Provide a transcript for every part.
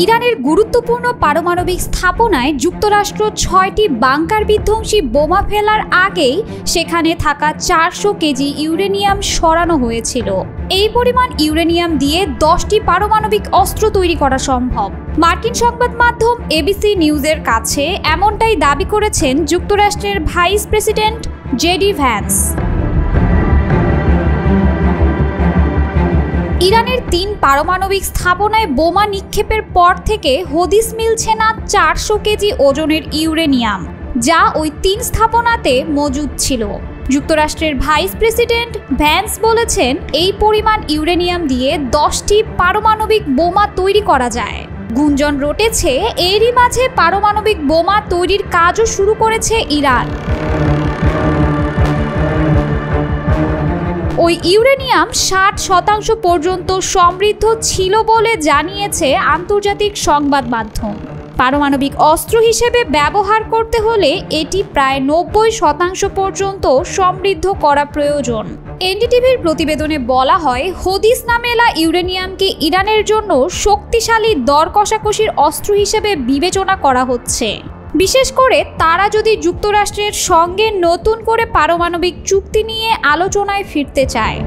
ইরানের গুরুত্বপূর্ণ পারমাণবিক স্থাপনায় যুক্তরাষ্ট্র ৬টি বাংকার বিধ্বংসী বোমা ফেলার আগেই সেখানে থাকা ৪০০ কেজি ইউরেনিয়াম সরানো হয়েছিল। এই পরিমাণ ইউরেনিয়াম দিয়ে ১০টি পারমাণবিক অস্ত্র তৈরি করা সম্ভব। মার্কিন সংবাদ মাধ্যম এবিসি নিউজের কাছে এমনটাই দাবি করেছেন যুক্তরাষ্ট্রের ভাইস প্রেসিডেন্ট জেডি ভ্যান্স। ইরানের ৩ পারমাণবিক স্থাপনায় বোমা নিক্ষেপের পর থেকে হদিস মিলছে না ৪০০ কেজি ওজনের ইউরেনিয়াম, যা ওই ৩ স্থাপনাতে মজুদ ছিল। যুক্তরাষ্ট্রের ভাইস প্রেসিডেন্ট ভ্যান্স বলেছেন, এই পরিমাণ ইউরেনিয়াম দিয়ে ১০টি পারমাণবিক বোমা তৈরি করা যায়। গুঞ্জন রটেছে এরই মাঝে পারমাণবিক বোমা তৈরির কাজও শুরু করেছে ইরান। ওই ইউরেনিয়াম ৬০% পর্যন্ত সমৃদ্ধ ছিল বলে জানিয়েছে আন্তর্জাতিক সংবাদ মাধ্যম। পারমাণবিক অস্ত্র হিসেবে ব্যবহার করতে হলে এটি প্রায় ৯০% পর্যন্ত সমৃদ্ধ করা প্রয়োজন। এনডিটিভির প্রতিবেদনে বলা হয়, হদিস নামেলা ইউরেনিয়ামকে ইরানের জন্য শক্তিশালী দর কষাকষির অস্ত্র হিসেবে বিবেচনা করা হচ্ছে, বিশেষ করে তারা যদি যুক্তরাষ্ট্রের সঙ্গে নতুন করে পারমাণবিক চুক্তি নিয়ে আলোচনায় ফিরতে চায়।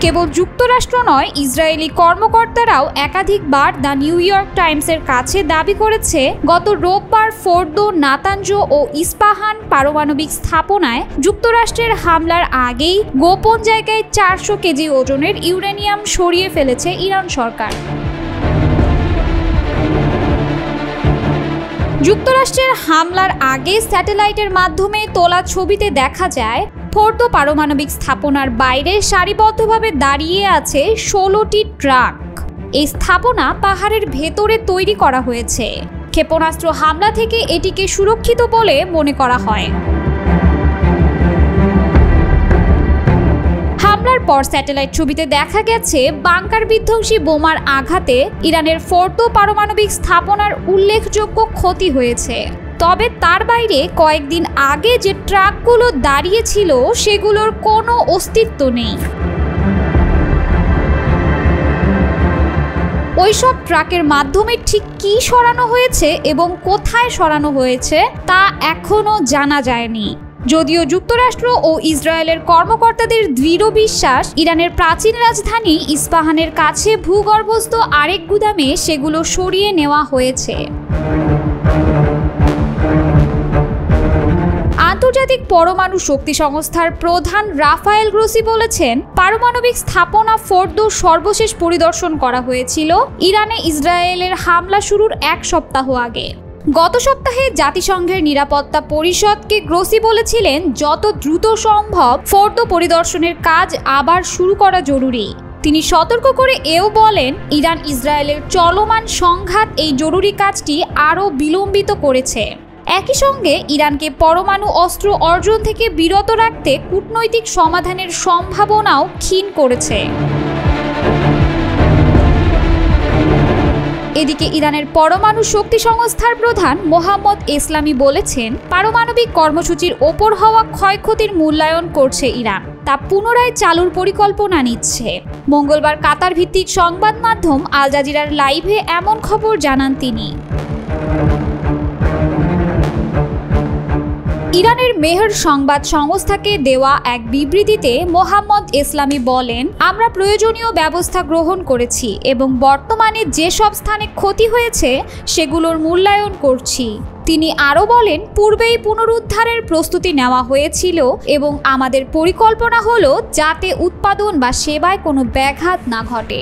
কেবল যুক্তরাষ্ট্র নয়, ইসরায়েলি কর্মকর্তারাও একাধিকবার দ্য নিউ ইয়র্ক টাইমসের কাছে দাবি করেছে, গত রোববার ফোর্দো, নাতানজ ও ইস্পাহান পারমাণবিক স্থাপনায় যুক্তরাষ্ট্রের হামলার আগেই গোপন জায়গায় ৪০০ কেজি ওজনের ইউরেনিয়াম সরিয়ে ফেলেছে ইরান সরকার। যুক্তরাষ্ট্রের হামলার আগে স্যাটেলাইটের মাধ্যমে তোলা ছবিতে দেখা যায়, ফোর্দো পারমাণবিক স্থাপনার বাইরে সারিবদ্ধভাবে দাঁড়িয়ে আছে ১৬টি ট্রাক। এই স্থাপনা পাহাড়ের ভেতরে তৈরি করা হয়েছে। ক্ষেপণাস্ত্র হামলা থেকে এটিকে সুরক্ষিত বলে মনে করা হয়। হামলার পর স্যাটেলাইট ছবিতে দেখা গেছে, বাংকার বিধ্বংসী বোমার আঘাতে ইরানের ফোর্দো পারমাণবিক স্থাপনার উল্লেখযোগ্য ক্ষতি হয়েছে। তবে তার বাইরে কয়েকদিন আগে যে ট্রাকগুলো দাঁড়িয়েছিল সেগুলোর কোনো অস্তিত্ব নেই। ওইসব ট্রাকের মাধ্যমে ঠিক কী সরানো হয়েছে এবং কোথায় সরানো হয়েছে তা এখনও জানা যায়নি। যদিও যুক্তরাষ্ট্র ও ইসরায়েলের কর্মকর্তাদের দৃঢ় বিশ্বাস, ইরানের প্রাচীন রাজধানী ইস্পাহানের কাছে ভূগর্ভস্থ আরেক গুদামে সেগুলো সরিয়ে নেওয়া হয়েছে। আন্তর্জাতিক পরমাণু শক্তি সংস্থার প্রধান রাফায়েল গ্রোসি বলেছেন, পারমাণবিক স্থাপনা ফোর্দো সর্বশেষ পরিদর্শন করা হয়েছিল ইরানে ইসরায়েলের হামলা শুরুর ১ সপ্তাহ আগে। গত সপ্তাহে জাতিসংঘের নিরাপত্তা পরিষদকে গ্রোসি বলেছিলেন, যত দ্রুত সম্ভব ফোর্দো পরিদর্শনের কাজ আবার শুরু করা জরুরি। তিনি সতর্ক করে এও বলেন, ইরান ইসরায়েলের চলমান সংঘাত এই জরুরি কাজটি আরও বিলম্বিত করেছে। একই সঙ্গে ইরানকে পরমাণু অস্ত্র অর্জন থেকে বিরত রাখতে কূটনৈতিক সমাধানের সম্ভাবনাও ক্ষীণ করেছে। এদিকে ইরানের পরমাণু শক্তি সংস্থার প্রধান মোহাম্মদ এসলামি বলেছেন, পারমাণবিক কর্মসূচির ওপর হওয়া ক্ষয়ক্ষতির মূল্যায়ন করছে ইরান, তা পুনরায় চালুর পরিকল্পনা নিচ্ছে। মঙ্গলবার কাতার ভিত্তিক সংবাদ মাধ্যম আল জাজিরার লাইভে এমন খবর জানান তিনি। ইরানের মেহর সংবাদ সংস্থাকে দেওয়া এক বিবৃতিতে মোহাম্মদ এসলামি বলেন, আমরা প্রয়োজনীয় ব্যবস্থা গ্রহণ করেছি এবং বর্তমানে যেসব স্থানে ক্ষতি হয়েছে সেগুলোর মূল্যায়ন করছি। তিনি আরও বলেন, পূর্বেই পুনরুদ্ধারের প্রস্তুতি নেওয়া হয়েছিল এবং আমাদের পরিকল্পনা হলো যাতে উৎপাদন বা সেবায় কোনো ব্যাঘাত না ঘটে।